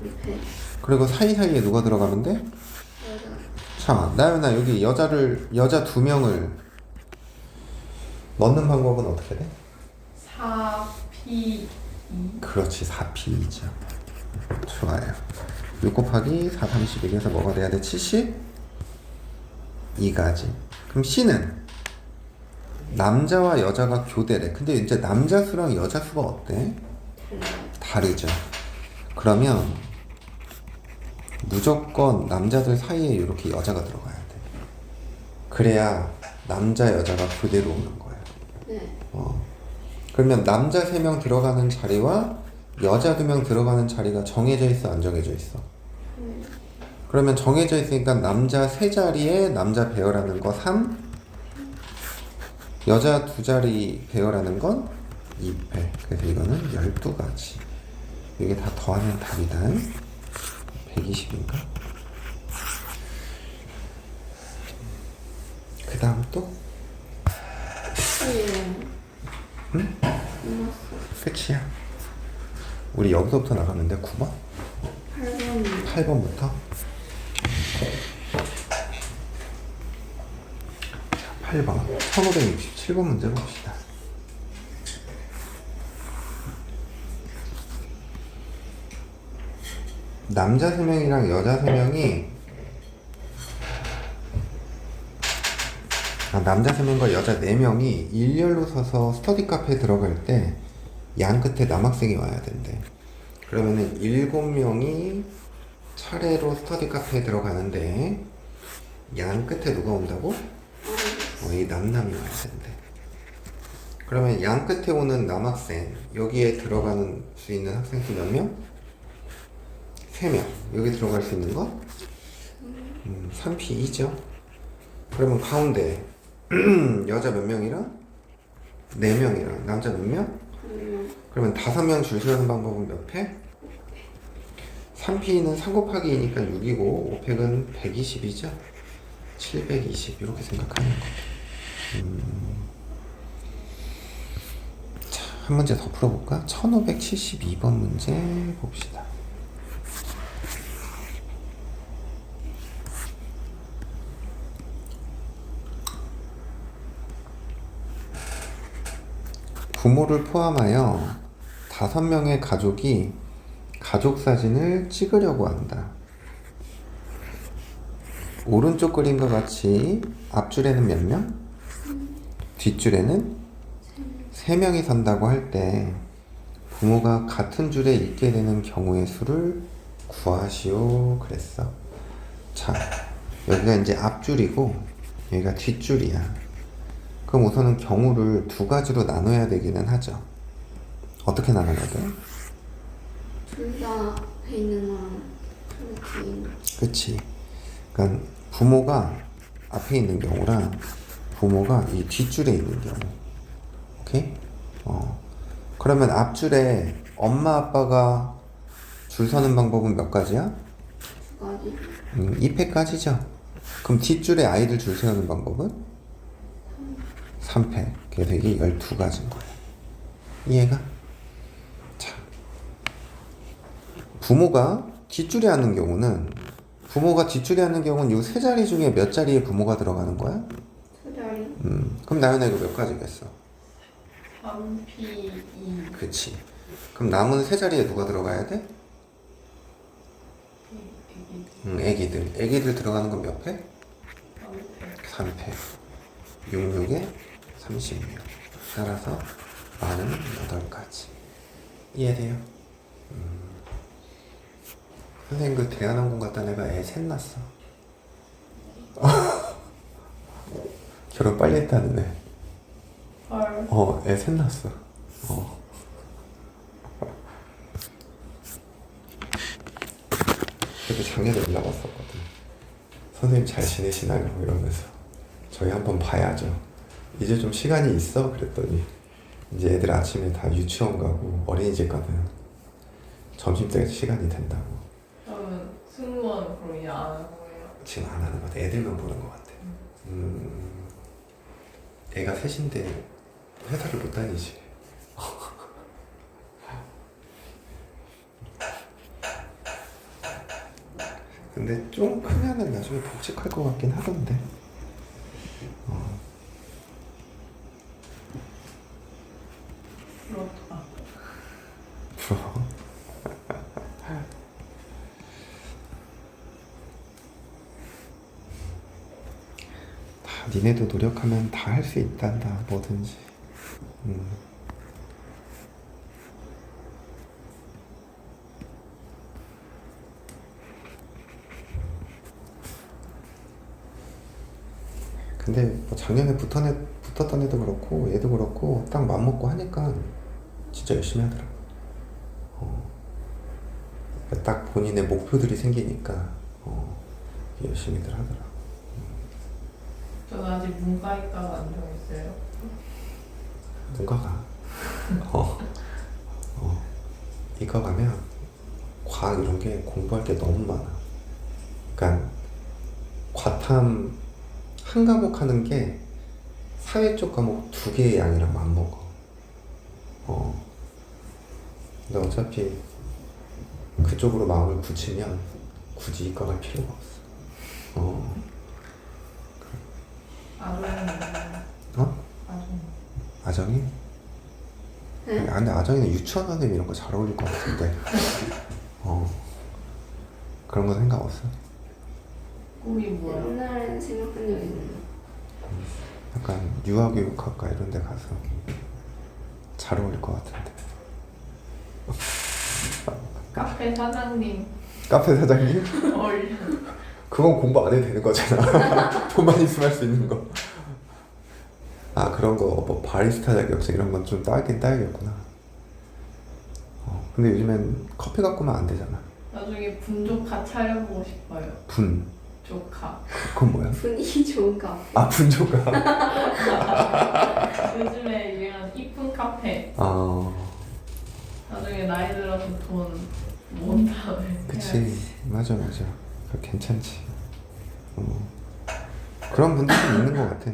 2팩 그리고 사이사이에 누가 들어가면 돼? 여자 자, 나연아 여기 여자 2명을 넣는 방법은 어떻게 돼? 4P 그렇지, 4P이죠. 좋아요. 6 곱하기 4, 31에서 뭐가 돼야 돼? 72가지. 그럼 C는 남자와 여자가 교대래. 근데 이제 남자 수랑 여자 수가 어때? 다르죠. 그러면 무조건 남자들 사이에 이렇게 여자가 들어가야 돼. 그래야 남자 여자가 교대로 오는 거야. 네 그러면 남자 3명 들어가는 자리와 여자 2명 들어가는 자리가 정해져 있어, 안 정해져 있어? 그러면 정해져 있으니까 남자 3자리에 남자 배열하는 거 3, 여자 2자리 배열하는 건 2패. 그래서 이거는 12가지. 이게 다 더하면 답이다. 120인가? 그 다음 또? 응? 끝이야. 우리 여기서부터 나가면 돼. 9번? 8번 8번부터? 8번 1567번 문제 봅시다. 남자 3명이랑 여자 3명이 남자 3명과 여자 4명이 일렬로 서서 스터디 카페에 들어갈 때 양 끝에 남학생이 와야 된대. 그러면은 7명이 차례로 스터디 카페에 들어가는데 양 끝에 누가 온다고? 이 남남이 와야 된대. 그러면 양 끝에 오는 남학생, 여기에 들어가는 수 있는 학생 수 몇 명? 3명. 여기 들어갈 수 있는 거? 3P2죠. 그러면 가운데 여자 몇 명이랑 4명이랑 남자 몇 명? 그러면 5명 줄 세우는 방법은 몇 팩? 3P는 3 곱하기 2니까 6이고 5팩은 120이죠? 720 이렇게 생각하는 거. 자, 한 문제 더 풀어볼까? 1572번 문제 봅시다. 부모를 포함하여 5명의 가족이 가족 사진을 찍으려고 한다. 오른쪽 그림과 같이 앞줄에는 몇 명? 뒷줄에는 3명이 선다고 할 때 부모가 같은 줄에 있게 되는 경우의 수를 구하시오 그랬어. 자, 여기가 이제 앞줄이고 여기가 뒷줄이야. 그럼 우선은 경우를 2가지로 나눠야 되기는 하죠. 어떻게 나눠야 돼? 둘 다 앞에 있는 거랑 둘 다 뒤에 있는 거. 그치. 그러니까 부모가 앞에 있는 경우랑 부모가 이 뒷줄에 있는 경우. 오케이? 그러면 앞줄에 엄마 아빠가 줄 서는 방법은 몇 가지야? 2가지. 2패까지죠. 그럼 뒷줄에 아이들 줄 세우는 방법은? 3패. 그래서 이게 12가지인 거야. 이해가? 자, 부모가 뒷줄에 앉는 경우는 부모가 뒷줄에 앉는 경우는 이 3자리 중에 몇 자리에 부모가 들어가는 거야? 2자리. 그럼 나연아 이거 몇 가지겠어? 3P 2 그치. 그럼 남은 3자리에 누가 들어가야 돼? 애기들. 애기들 들어가는 건 몇 패? 3패. 66에 36. 따라서 많은 8가지. 이해돼요? 선생님 그 대한항공 갔다 내가 애 셋 낳았어. 결혼 빨리 했다는 애. 헐. 애 셋 낳았어. 그래도 작년에 연락 왔었거든. 선생님 잘 지내시나요? 이러면서 저희 한번 봐야죠. 이제 좀 시간이 있어? 그랬더니 이제 애들 아침에 다 유치원 가고 어린이집 가면 점심때 시간이 된다고. 그러면 승무원 그럼 이제 안 하는 거예요? 지금 안 하는 것 같아. 애들만 보는 것 같아. 애가 셋인데 회사를 못 다니지. 근데 좀 크면은 나중에 복직할 것 같긴 하던데. 그렇다. 부러워. 다 니네도 노력하면 다 할 수 있단다. 뭐든지. 근데 뭐 작년에 붙었던 애도 그렇고 얘도 그렇고 딱 맘먹고 하니까 진짜 열심히 하더라. 딱 본인의 목표들이 생기니까 열심히들 하더라. 저는 아직 문과이과가 안 정했어요. 문과가 이과 가면 과학 이런 게 공부할 게 너무 많아. 그러니까 과탐 한 과목 하는 게 사회 쪽 과목 2개의 양이랑 맞먹어. 근데 어차피 그쪽으로 마음을 굳히면 굳이 이과 갈 필요가 없어. 아동은 아동. 아정이? 네? 근데 아정이는 유치원 선생님 이런 거 잘 어울릴 것 같은데. 그런 거 생각 없어? 꿈이 뭐야? 옛날에 생각한 적이 있는데. 약간 유아교육학과 이런 데 가서 잘 어울릴 것 같은데. 카페 사장님 카페 사장님? 어울려. 그건 공부 안 해도 되는 거잖아. 돈만 있으면 할 수 있는 거. 아, 그런 거 뭐 바리스타 자격증 이런 건 좀 따긴 따야겠구나. 근데 요즘엔 커피 갖고만 안 되잖아. 나중에 분조카 차려보고 싶어요. 분. 조카. 그건 뭐야? 분위기 좋은 카페. 아, 분조가. 요즘에 유행하는 이쁜 카페. 나중에 나이 들어서 돈 모은 다음에. 그치. 맞아. 그거 괜찮지. 그런 분들이 있는 것 같아.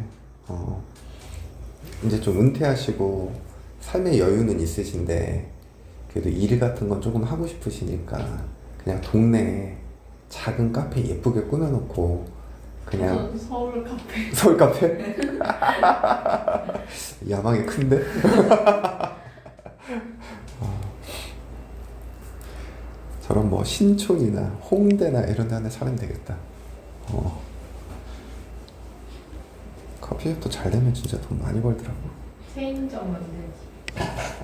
이제 좀 은퇴하시고 삶의 여유는 있으신데 그래도 일 같은 건 조금 하고 싶으시니까 그냥 동네에 작은 카페 예쁘게 꾸며놓고 그냥 저는 서울 카페. 서울 카페? 야망이 큰데? 저런 뭐 신촌이나 홍대나 이런 데 안에 살면 되겠다. 커피숍도 잘 되면 진짜 돈 많이 벌더라고. 체인점 만들기.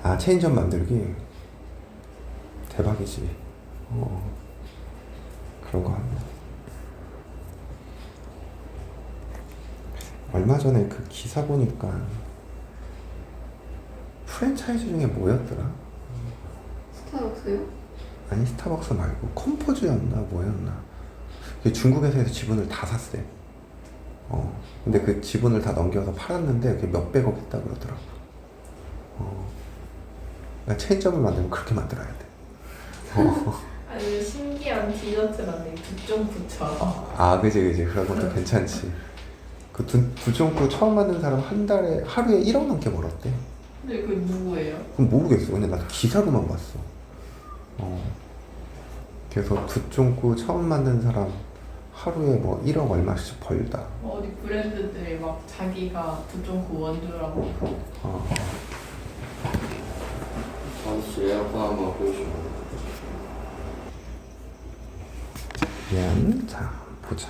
아, 체인점 만들기 대박이지. 그런 거 하면. 얼마 전에 그 기사 보니까 프랜차이즈 중에 뭐였더라? 스타벅스요? 아니, 스타벅스 말고 컴포즈였나 뭐였나? 그게 중국에서 해서 지분을 다 샀대. 근데 그 지분을 다 넘겨서 팔았는데 그게 몇백억 했다 그러더라고. 그러니까 체인점을 만들면 그렇게 만들어야 돼. 아니면 신기한 디저트 만들기. 두쫑구처럼. 아, 그지. 그런 것도 괜찮지. 그 두종구 처음 만든 사람 한 달에 하루에 1억 넘게 벌었대. 근데 그 누구예요? 그럼 모르겠어. 근데 나도 기사로만 봤어. 그래서 두종구 처음 만든 사람 하루에 뭐 1억 얼마씩 벌다. 어디 브랜드들이 막 자기가 두쫑구 원조라고. 미안. 자, 보자.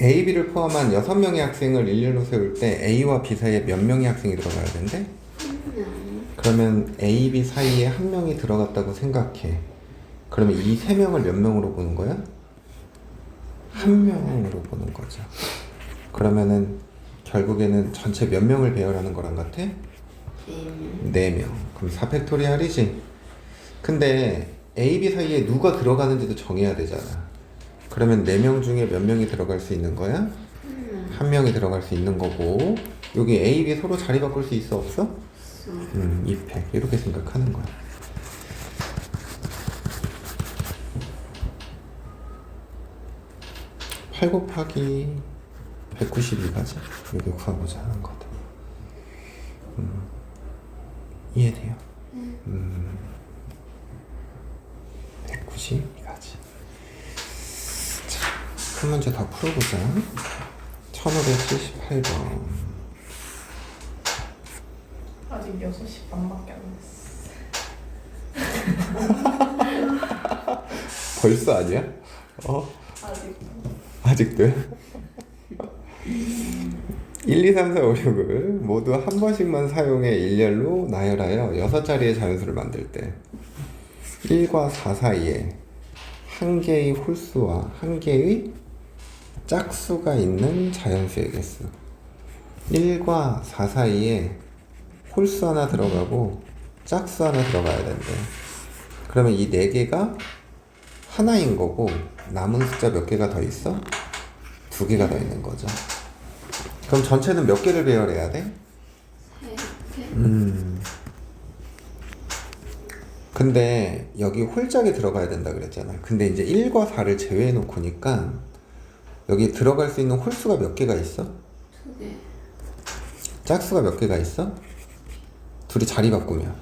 A, B를 포함한 6명의 학생을 일렬로 세울 때 A와 B 사이에 몇 명의 학생이 들어가야 된대? 그러면 A, B 사이에 한 명이 들어갔다고 생각해. 그러면 이 3명을 몇 명으로 보는 거야? 한 명으로 보는 거죠. 그러면은 결국에는 전체 몇 명을 배열하는 거랑 같아? 4명. 그럼 4팩토리얼이지? 근데 A, B 사이에 누가 들어가는지도 정해야 되잖아. 그러면 4명 중에 몇 명이 들어갈 수 있는 거야? 한 명이 들어갈 수 있는 거고, 여기 A, B 서로 자리 바꿀 수 있어 없어? 2팩. 이렇게 생각하는 거야. (8 곱하기 192가지) 여기 구하고자 하는 거다. 이해돼요? 192가지. 자, 큰 문제 더 풀어보자. 1578번. 아직 6시 반밖에 안 됐어. 벌써 아니야? 아직. 아직도요? 1, 2, 3, 4, 5, 6을 모두 한 번씩만 사용해 일렬로 나열하여 6자리의 자연수를 만들 때 1과 4 사이에 한 개의 홀수와 한 개의 짝수가 있는 자연수의 개수. 1과 4 사이에 홀수 하나 들어가고 짝수 하나 들어가야 된대. 그러면 이 4개가 하나인 거고 남은 숫자 몇 개가 더 있어? 2개가 더 있는 거죠. 그럼 전체는 몇 개를 배열해야 돼? 3개. 근데 여기 홀짝이 들어가야 된다 그랬잖아. 근데 이제 1과 4를 제외해 놓고니까 여기 들어갈 수 있는 홀수가 몇 개가 있어? 2개. 짝수가 몇 개가 있어? 둘이 자리 바꾸면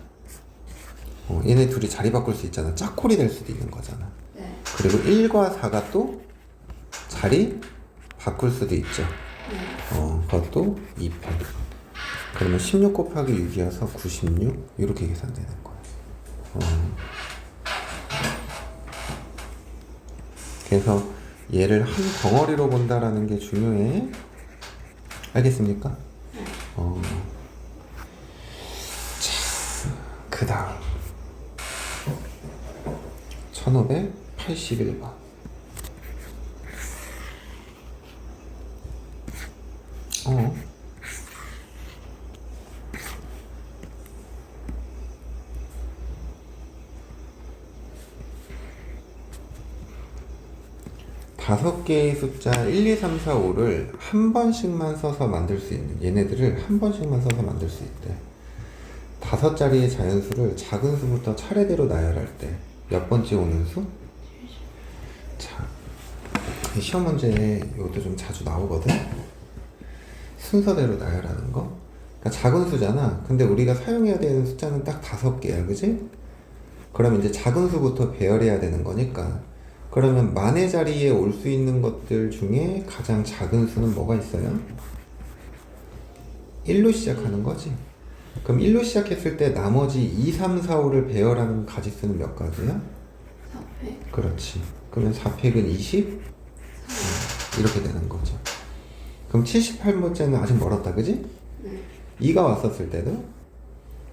얘네 둘이 자리 바꿀 수 있잖아. 짝홀이 될 수도 있는 거잖아. 네. 그리고 1과 4가 또 자리 바꿀 수도 있죠. 그것도 2팩. 그러면 16 곱하기 6이어서 96 이렇게 계산되는 거야. 그래서 얘를 한 덩어리로 본다라는 게 중요해. 알겠습니까? 자, 그 다음 1581번. 다섯 개의 숫자 1, 2, 3, 4, 5를 한 번씩만 써서 만들 수 있는, 얘네들을 한 번씩만 써서 만들 수 있대. 5자리의 자연수를 작은 수부터 차례대로 나열할 때 몇 번째 오는 수? 자, 시험 문제에 이것도 좀 자주 나오거든. 순서대로 나열하는 거. 그러니까 작은 수잖아. 근데 우리가 사용해야 되는 숫자는 딱 5개야, 그지? 그럼 이제 작은 수부터 배열해야 되는 거니까. 그러면 만의 자리에 올 수 있는 것들 중에 가장 작은 수는 뭐가 있어요? 1로 시작하는 거지. 그럼 1로 시작했을 때 나머지 2, 3, 4, 5를 배열하는 가지수는 몇 가지야? 4팩. 그렇지. 그러면 4팩은 20? 이렇게 되는 거죠. 그럼 78번째는 아직 멀었다, 그지? 네. 2가 왔었을 때도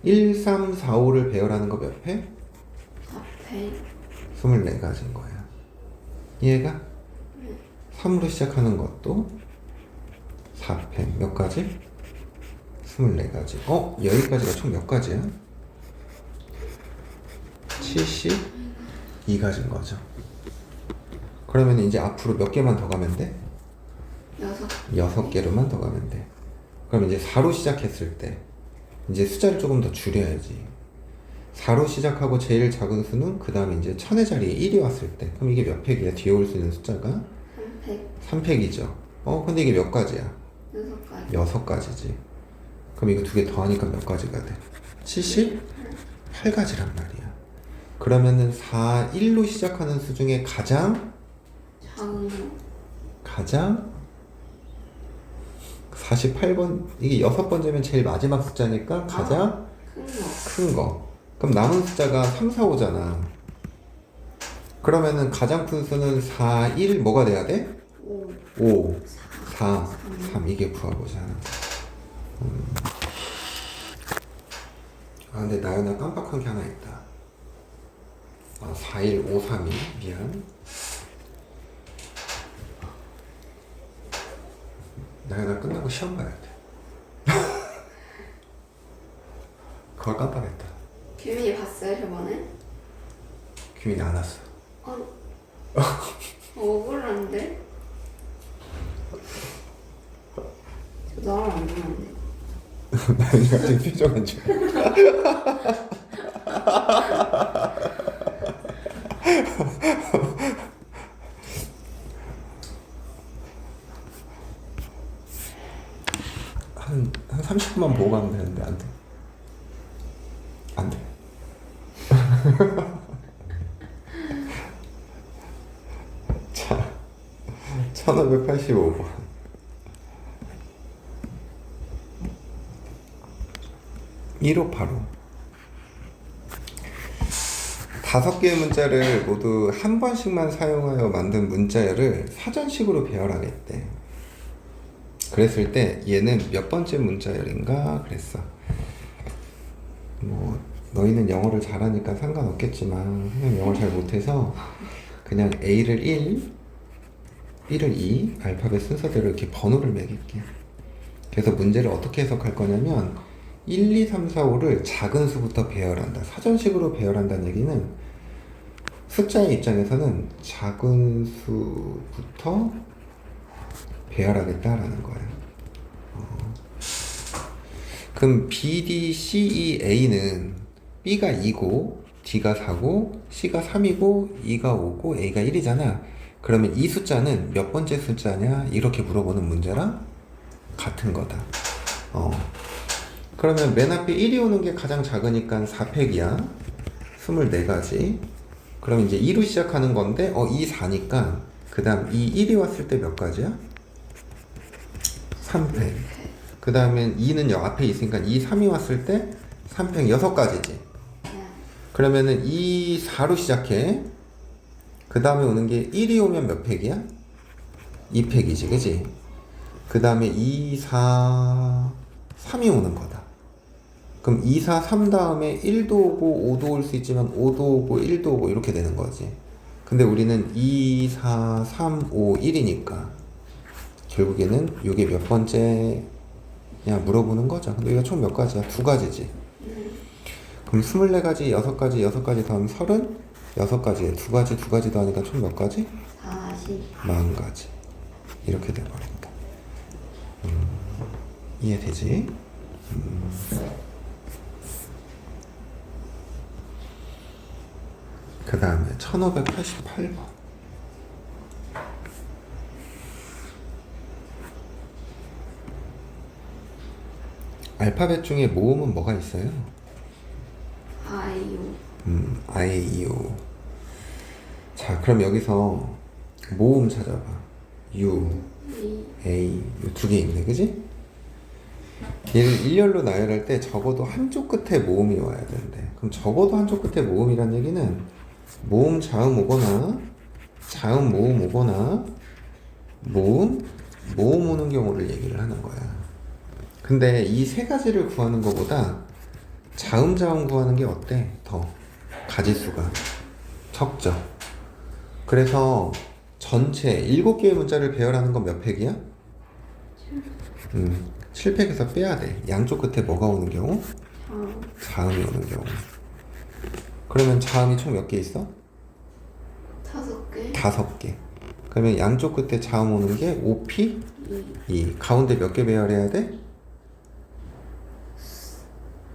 1, 3, 4, 5를 배열하는 거 몇 팩? 4팩. 24가지인 거야. 이해가? 3으로 시작하는 것도 4팩. 몇 가지? 24가지. 여기까지가 총 몇 가지야? 72가지인 거죠. 그러면 이제 앞으로 몇 개만 더 가면 돼? 6개로만 더 가면 돼. 그럼 이제 4로 시작했을 때 이제 숫자를 조금 더 줄여야지. 4로 시작하고 제일 작은 수는 그 다음에 이제 1000의 자리에 1이 왔을 때 그럼 이게 몇 팩이야? 뒤에 올 수 있는 숫자가? 3팩. 3팩이죠. 근데 이게 몇 가지야? 6가지. 6가지지. 그럼 이거 2개 더하니까 몇 가지가 돼? 78가지란 말이야. 그러면은 4, 1로 시작하는 수 중에 가장 작은 거. 48번, 이게 6번째면 제일 마지막 숫자니까 가장 큰 거. 큰 거. 그럼 남은 숫자가 3, 4, 5잖아. 그러면은 가장 큰 수는 4, 1 뭐가 돼야 돼? 5. 5, 4, 3 이게 구하고자 하는 근데 나연아 깜빡한 게 하나 있다. 4, 1, 5, 3이 미안. 나연아 끝나고 시험 봐야 돼. 그걸 깜빡했다. 규민이 봤어요 저번에? 규민이 안 왔어. 억울한데? 나랑 안 보는데. 나연이가 지금 표정 안 좋아. 한 30분만 보고 가면 되는데 안 돼. 안 돼. 자, 1585번. 1585. 5개의 문자를 모두 한 번씩만 사용하여 만든 문자열을 사전식으로 배열하겠대. 그랬을 때 얘는 몇 번째 문자열인가 그랬어. 뭐 너희는 영어를 잘하니까 상관없겠지만 그냥 영어를 잘 못해서 그냥 A를 1, B를 2 알파벳 순서대로 이렇게 번호를 매길게. 그래서 문제를 어떻게 해석할 거냐면 1, 2, 3, 4, 5를 작은 수부터 배열한다. 사전식으로 배열한다는 얘기는 숫자의 입장에서는 작은 수부터 배열하겠다라는 거예요. 그럼 B, D, C, E, A는 B가 2고 D가 4고 C가 3이고 E가 5고 A가 1이잖아. 그러면 이 숫자는 몇 번째 숫자냐? 이렇게 물어보는 문제랑 같은 거다. 그러면 맨 앞에 1이 오는 게 가장 작으니까 4팩이야. 24가지. 그럼 이제 2로 시작하는 건데 2, 4니까 그 다음 이 1이 왔을 때 몇 가지야? 3팩. 그 다음엔 2는 여 앞에 있으니까 2, 3이 왔을 때 3팩 6가지지. 그러면은 2, 4로 시작해. 그 다음에 오는 게 1이 오면 몇 팩이야? 2팩이지, 그지? 그 다음에 2, 4, 3이 오는 거다. 그럼 2, 4, 3 다음에 1도 오고 5도 올 수 있지만 5도 오고 1도 오고 이렇게 되는 거지. 근데 우리는 2, 4, 3, 5, 1이니까 결국에는 이게 몇 번째냐 물어보는 거죠. 근데 이거 총 몇 가지야? 2가지지. 그럼 24가지, 6가지, 6가지 더하면 36가지에 2가지, 2가지 더하니까 총 몇 가지? 40가지. 이렇게 돼버린다. 이해되지? 그 다음에 1588번. 알파벳 중에 모음은 뭐가 있어요? 아이유. 아이유. 자, 그럼 여기서 모음 찾아봐. U, A, 이 두 개 있네, 그지? 얘를 일렬로 나열할 때 적어도 한쪽 끝에 모음이 와야 되는데, 그럼 적어도 한쪽 끝에 모음이란 얘기는 모음 자음 오거나 자음 모음 오거나 모음 오는 경우를 얘기를 하는 거야. 근데 이 세 가지를 구하는 것보다 자음 자음 구하는 게 어때? 더 가지수가 적죠. 그래서 전체 7개의 문자를 배열하는 건 몇 팩이야? 7팩에서 빼야 돼. 양쪽 끝에 뭐가 오는 경우? 자음이 오는 경우. 그러면 자음이 총 몇 개 있어? 5개. 5개. 그러면 양쪽 끝에 자음 오는 게 5P? 2. 가운데 몇 개 배열해야 돼?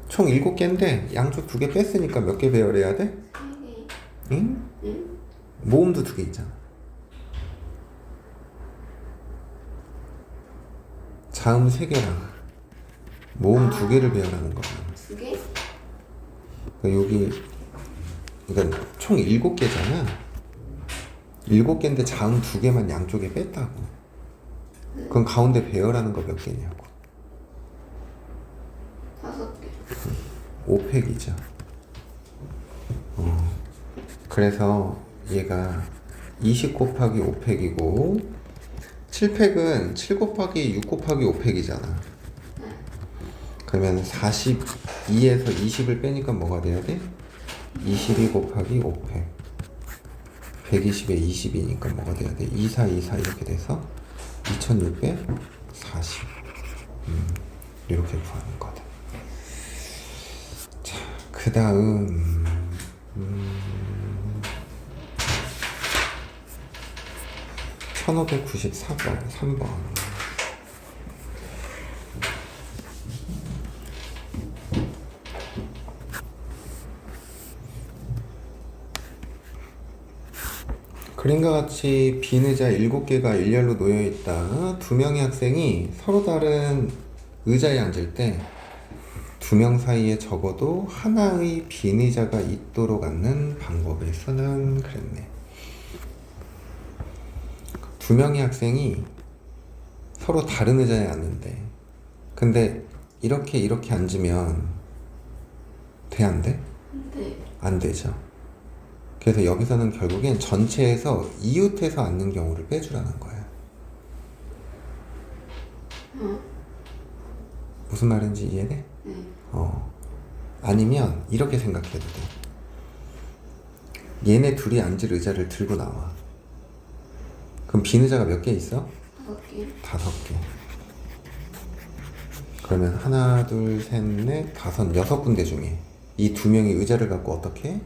총 7개인데 양쪽 2개 뺐으니까 몇 개 배열해야 돼? 3개. 응? 모음도 2개 있잖아. 자음 3개랑 모음 2개를 배열하는 거야. 2개? 그러니까 여기 그러니까 총 7개잖아. 7개인데 자음 2개만 양쪽에 뺐다고. 그럼 가운데 배열하는 거 몇 개냐고. 5개. 5팩이죠. 그래서 얘가 20 곱하기 5팩이고 7팩은 7 곱하기 6 곱하기 5팩이잖아. 그러면 42에서 20을 빼니까 뭐가 돼야 돼? 22 곱하기 5팩. 120에 20이니까 뭐가 돼야 돼? 24, 24 이렇게 돼서 2640. 이렇게 구하는 거다. 자, 그 다음 1594번 3번. 그림과 같이 빈 의자 7개가 일렬로 놓여있다. 2명의 학생이 서로 다른 의자에 앉을 때 2명 사이에 적어도 하나의 빈 의자가 있도록 앉는 방법을 쓰는 그랬네. 2명의 학생이 서로 다른 의자에 앉는데 근데 이렇게 앉으면 돼? 안 돼? 네. 안 되죠. 그래서 여기서는 결국엔 전체에서 이웃해서 앉는 경우를 빼주라는 거야. 무슨 말인지 이해돼? 네. 아니면 이렇게 생각해도 돼. 얘네 둘이 앉을 의자를 들고 나와. 그럼 빈 의자가 몇 개 있어? 5개. 5개. 그러면 하나, 둘, 셋, 넷, 다섯, 6군데 중에 이 2명이 의자를 갖고 어떻게 해?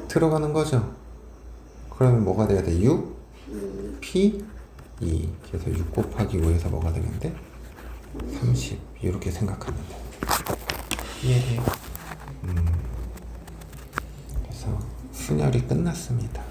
들어가는 거죠. 그러면 뭐가 돼야 돼? 6, P, 2. 그래서 6 곱하기 5에서 뭐가 되면 돼? 30. 이렇게 생각하면 돼. 이해돼요? 그래서 순열이 끝났습니다.